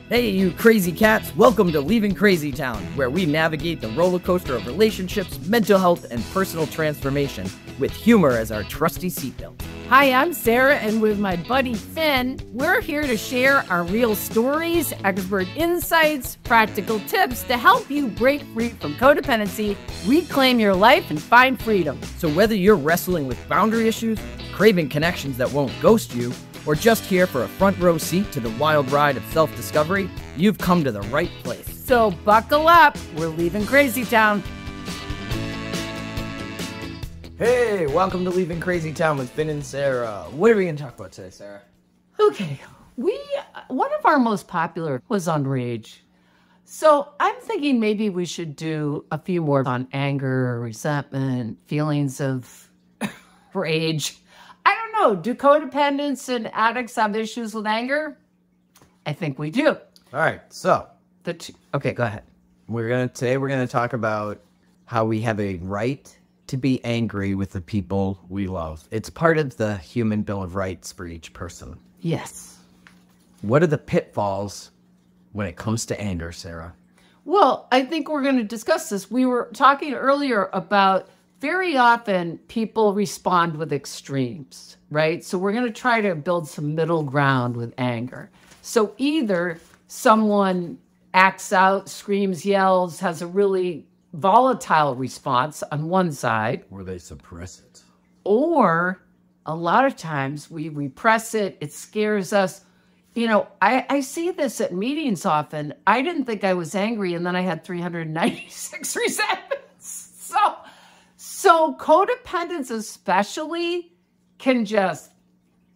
Hey, you crazy cats! Welcome to Leaving Crazy Town, where we navigate the roller coaster of relationships, mental health, and personal transformation with humor as our trusty seatbelt. Hi, I'm Sarah, and with my buddy Finn, we're here to share our real stories, expert insights, practical tips to help you break free from codependency, reclaim your life, and find freedom. So whether you're wrestling with boundary issues, craving connections that won't ghost you, or just here for a front row seat to the wild ride of self-discovery, you've come to the right place. So buckle up, we're leaving Crazy Town. Hey, welcome to Leaving Crazy Town with Finn and Sarah. What are we going to talk about today, Sarah? Okay, one of our most popular was on rage. So I'm thinking maybe we should do a few more on anger, resentment, feelings of rage. I don't know. Do codependents and addicts have issues with anger? I think we do. All right, so Okay, go ahead. Today we're gonna talk about how we have a right to be angry with the people we love. It's part of the human bill of rights for each person. Yes. What are the pitfalls when it comes to anger, Sarah? Well, I think we're going to discuss this. We were talking earlier about very often people respond with extremes, right? So we're going to try to build some middle ground with anger. So either someone acts out, screams, yells, has a really volatile response on one side. Or they suppress it. Or a lot of times we repress it. It scares us. You know, I see this at meetings often. I didn't think I was angry, and then I had 396 resentments. So codependents especially can just,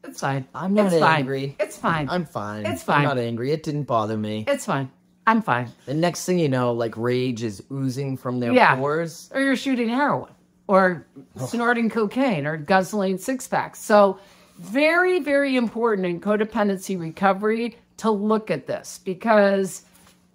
it's fine. I'm not angry. It's fine. I'm fine. It's fine. I'm not angry. It didn't bother me. It's fine. I'm fine. The next thing you know, like rage is oozing from their pores. Or you're shooting heroin or snorting cocaine or guzzling six-packs. So very, very important in codependency recovery to look at this because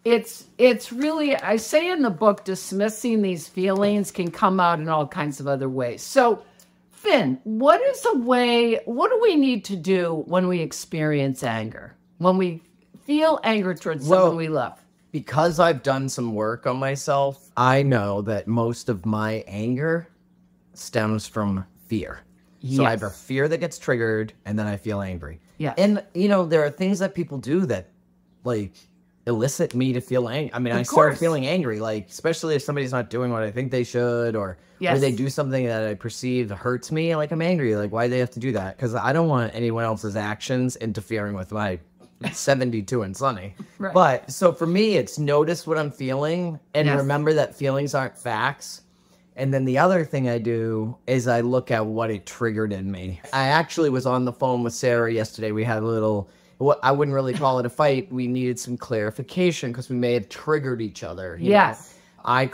it's really, I say in the book, dismissing these feelings can come out in all kinds of other ways. So, Finn, what do we need to do when we experience anger? When we feel anger towards someone we love? Because I've done some work on myself, I know that most of my anger stems from fear. Yes. So I have a fear that gets triggered, and then I feel angry. Yeah. And, you know, there are things that people do that, like, elicit me to feel angry. I mean, I start feeling angry, like, especially if somebody's not doing what I think they should, or they do something that I perceive hurts me, like, I'm angry. Like, why do they have to do that? Because I don't want anyone else's actions interfering with my 72 and sunny. Right. But, so for me, it's notice what I'm feeling, and remember that feelings aren't facts. And then the other thing I do is I look at what it triggered in me. I actually was on the phone with Sarah yesterday. We had a little, I wouldn't really call it a fight. We needed some clarification because we may have triggered each other. Yes. I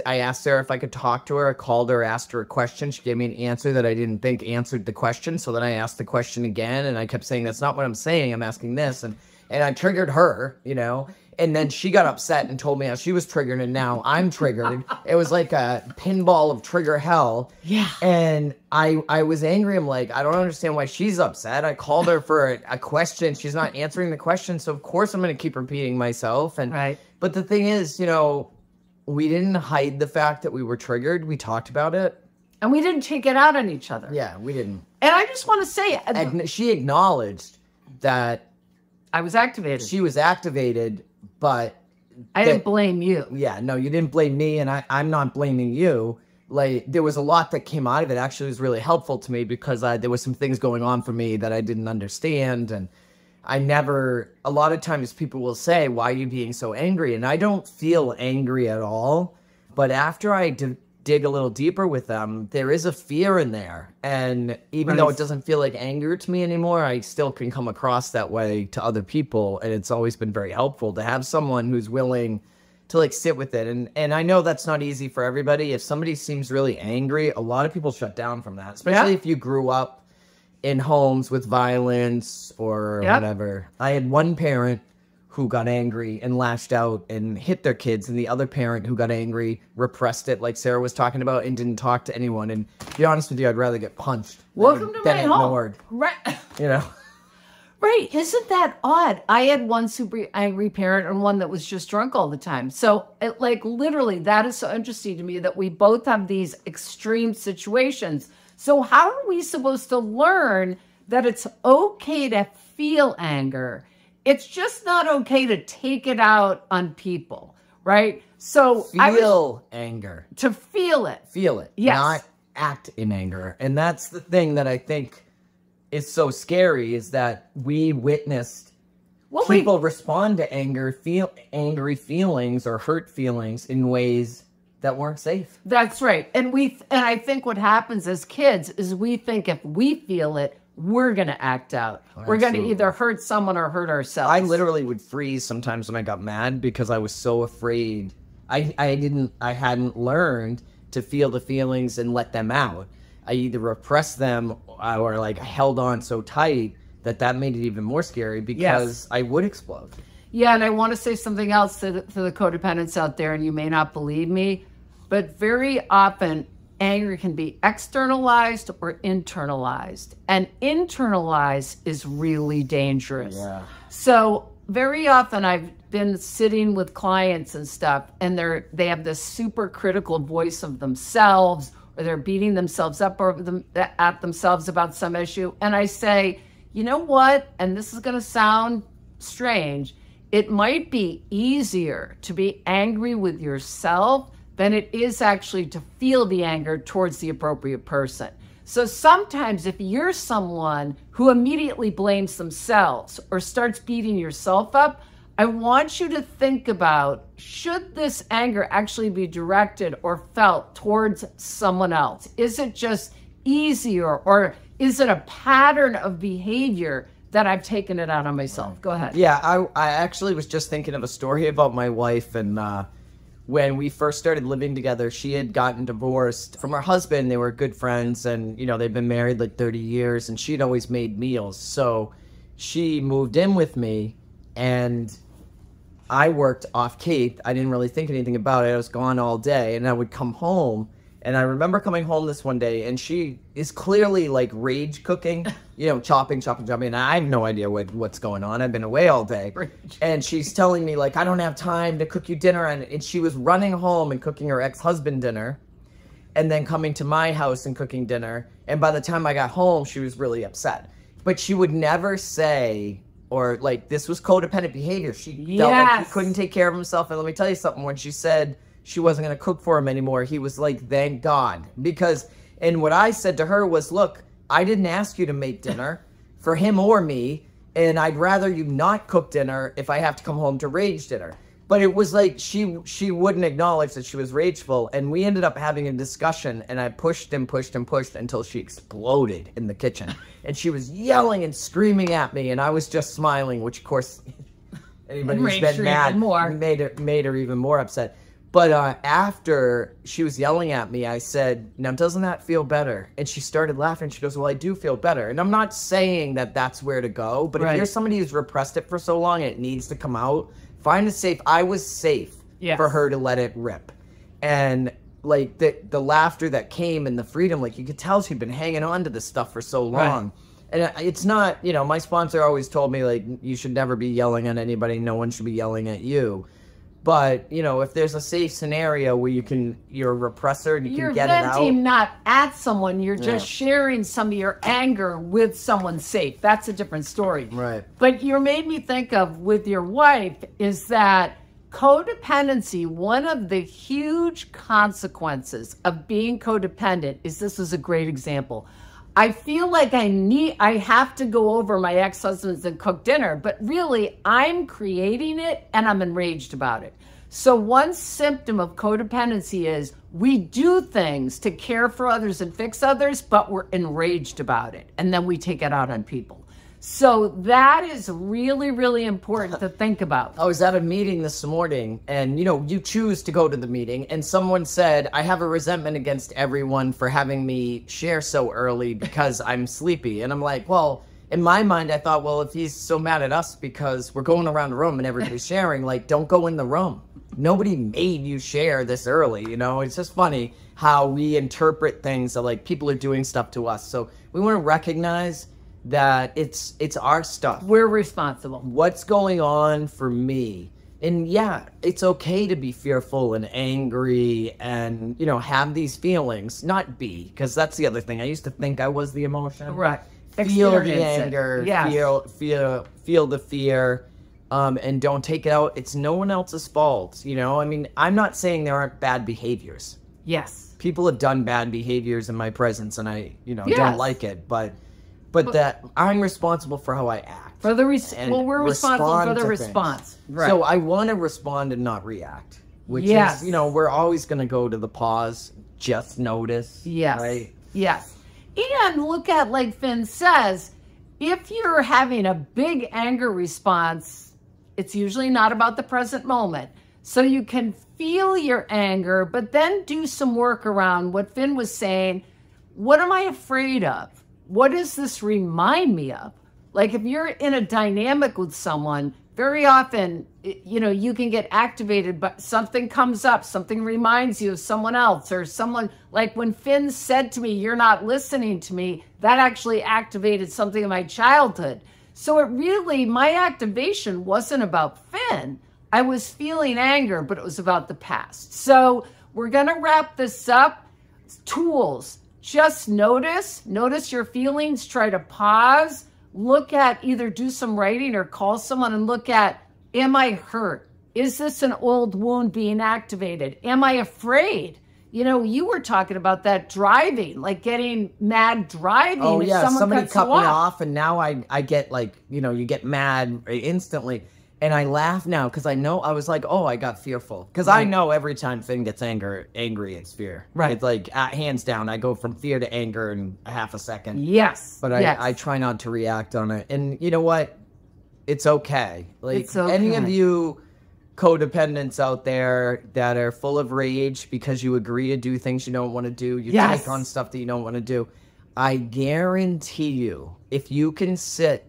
asked Sarah if I could talk to her. I called her, asked her a question. She gave me an answer that I didn't think answered the question. So then I asked the question again, and I kept saying, that's not what I'm saying. I'm asking this. And I triggered her, you know. And then she got upset and told me how she was triggered, and now I'm triggered. It was like a pinball of trigger hell. Yeah. And I was angry. I'm like, I don't understand why she's upset. I called her for a question. She's not answering the question. So, of course, I'm going to keep repeating myself. But the thing is, you know, we didn't hide the fact that we were triggered. We talked about it. And we didn't take it out on each other. Yeah, we didn't. And I just want to say, she acknowledged that I was activated. She was activated, but I didn't blame you. Yeah, no, you didn't blame me, and I'm not blaming you. Like, there was a lot that came out of it. Actually, it was really helpful to me because there was some things going on for me that I didn't understand, and a lot of times people will say, why are you being so angry? And I don't feel angry at all, but after I dig a little deeper with them, there is a fear in there. And even though it doesn't feel like anger to me anymore, I still can come across that way to other people. And it's always been very helpful to have someone who's willing to like sit with it. And I know that's not easy for everybody. If somebody seems really angry, a lot of people shut down from that, especially if you grew up in homes with violence or whatever. I had one parent who got angry and lashed out and hit their kids, and the other parent who got angry repressed it, like Sarah was talking about, and didn't talk to anyone. And to be honest with you, I'd rather get punched Welcome to my home. Ignored. Right. You know? Right. Isn't that odd? I had one super angry parent and one that was just drunk all the time. So, like, literally, that is so interesting to me that we both have these extreme situations. So, how are we supposed to learn that it's okay to feel anger? It's just not okay to take it out on people, right? So, Feel anger. To feel it. Feel it. Yes. Not act in anger. And that's the thing that I think is so scary, is that we witnessed people respond to anger, feel angry feelings or hurt feelings in ways that weren't safe. That's right. And I think what happens as kids is we think if we feel it, we're going to act out. We're going to either hurt someone or hurt ourselves. I literally would freeze sometimes when I got mad because I was so afraid. I hadn't learned to feel the feelings and let them out. I either repressed them or like held on so tight that made it even more scary because I would explode. Yeah, and I want to say something else to the codependents out there, and you may not believe me, but very often anger can be externalized or internalized. And internalized is really dangerous. Yeah. So very often I've been sitting with clients and stuff, and they have this super critical voice of themselves, or they're beating themselves up at themselves about some issue. And I say, you know what? And this is going to sound strange. It might be easier to be angry with yourself than it is actually to feel the anger towards the appropriate person. So sometimes if you're someone who immediately blames themselves or starts beating yourself up, I want you to think about, should this anger actually be directed or felt towards someone else? Is it just easier, or is it a pattern of behavior that I've taken it out on myself? Go ahead. Yeah, I actually was just thinking of a story about my wife, and when we first started living together, she had gotten divorced from her husband. They were good friends, and, you know, they'd been married like 30 years, and she'd always made meals. So she moved in with me, and I worked off Cape. I didn't really think anything about it. I was gone all day, and I would come home. And I remember coming home this one day, and she is clearly like rage cooking, you know, chopping. And I have no idea what's going on. I've been away all day. Rage. And she's telling me, like, I don't have time to cook you dinner. And she was running home and cooking her ex-husband dinner, and then coming to my house and cooking dinner. And by the time I got home, she was really upset. But she would never say, or like, this was codependent behavior. She felt like he couldn't take care of himself. And let me tell you something, when she said she wasn't going to cook for him anymore, he was like, thank God. And what I said to her was, look, I didn't ask you to make dinner for him or me, and I'd rather you not cook dinner if I have to come home to rage dinner. But it was like she wouldn't acknowledge that she was rageful, and we ended up having a discussion, and I pushed and pushed and pushed until she exploded in the kitchen. And she was yelling and screaming at me, and I was just smiling, which of course anybody who's been mad made her even more upset. But after she was yelling at me, I said, now, doesn't that feel better? And she started laughing. She goes, well, I do feel better. And I'm not saying that that's where to go, but if you're somebody who's repressed it for so long and it needs to come out, find a safe. I was safe for her to let it rip. And like the laughter that came and the freedom, like you could tell she'd been hanging on to this stuff for so long. And it's not, you know, my sponsor always told me, like, you should never be yelling at anybody. No one should be yelling at you. But, you know, if there's a safe scenario where you're a repressor and you can get it out. You're venting not at someone. You're just sharing some of your anger with someone safe. That's a different story. Right. But you made me think of, with your wife, is that codependency, one of the huge consequences of being codependent is, this is a great example. I feel like I have to go over my ex-husband's and cook dinner, but really I'm creating it and I'm enraged about it. So one symptom of codependency is we do things to care for others and fix others, but we're enraged about it. And then we take it out on people. So that is really, really important to think about. I was at a meeting this morning, and, you know, you choose to go to the meeting, and someone said, I have a resentment against everyone for having me share so early because I'm sleepy. And I'm like, well, in my mind, I thought, well, if he's so mad at us because we're going around the room and everybody's sharing, like, don't go in the room. Nobody made you share this early, you know? It's just funny how we interpret things that, like, people are doing stuff to us. So we want to recognize that it's our stuff. We're responsible. What's going on for me? And yeah, it's okay to be fearful and angry and, you know, have these feelings, not be, because that's the other thing. I used to think I was the emotion. Right. Feel the Experience it. anger, Yes. feel the fear, and don't take it out. It's no one else's fault, you know? I mean, I'm not saying there aren't bad behaviors. Yes. People have done bad behaviors in my presence, and I, you know, Yes. don't like it, but that I'm responsible for how I act. For the and well, we're responsible respond for the to response. things. Right. So I want to respond and not react, which Yes. is, you know, we're always going to go to the pause, just notice. Yes. Right? Yes. And look at, like Finn says, if you're having a big anger response, it's usually not about the present moment. So you can feel your anger, but then do some work around what Finn was saying. What am I afraid of? What does this remind me of? Like if you're in a dynamic with someone, very often, you know, you can get activated, but something comes up, something reminds you of someone else or someone, like when Finn said to me, "You're not listening to me," that actually activated something in my childhood. So it really, my activation wasn't about Finn. I was feeling anger, but it was about the past. So we're going to wrap this up. Tools. Just notice your feelings, try to pause, look at, either do some writing or call someone and look at, am I hurt? Is this an old wound being activated? Am I afraid? You know, you were talking about that driving, like getting mad driving. Oh, yeah, somebody cuts cut you me off, and now I get like, you know, you get mad instantly. And I laugh now because I know, I was like, oh, I got fearful. Because I know every time Finn gets angry, it's fear. Right. It's like, hands down, I go from fear to anger in a half a second. Yes. But I try not to react on it. And you know what? It's okay. Like, It's okay. any of you codependents out there that are full of rage because you agree to do things you don't want to do, you Yes. take on stuff that you don't want to do, I guarantee you, if you can sit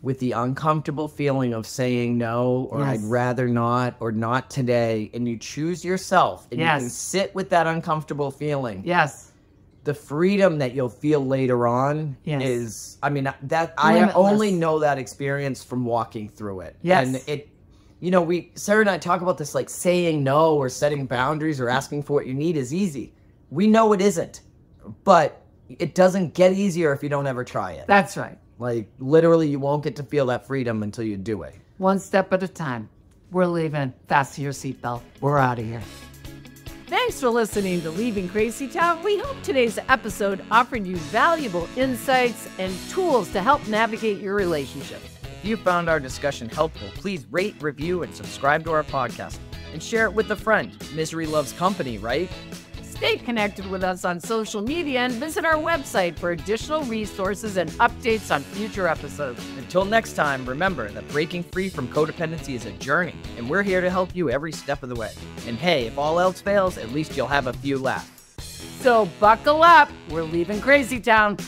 with the uncomfortable feeling of saying no, or Yes. I'd rather not, or not today, and you choose yourself, and you can Yes. sit with that uncomfortable feeling, Yes. the freedom that you'll feel later on Yes. is, I mean, that I Limitless. only know that experience from walking through it. Yes. And it, you know, Sarah and I talk about this, like saying no or setting boundaries or asking for what you need is easy. We know it isn't, but it doesn't get easier if you don't ever try it. That's right. Like, literally, you won't get to feel that freedom until you do it. One step at a time. We're leaving. Fasten your seatbelt. We're out of here. Thanks for listening to Leaving Crazy Town. We hope today's episode offered you valuable insights and tools to help navigate your relationships. If you found our discussion helpful, please rate, review, and subscribe to our podcast. And share it with a friend. Misery loves company, right? Stay connected with us on social media and visit our website for additional resources and updates on future episodes. Until next time, remember that breaking free from codependency is a journey, and we're here to help you every step of the way. And hey, if all else fails, at least you'll have a few left. So buckle up. We're leaving Crazy Town.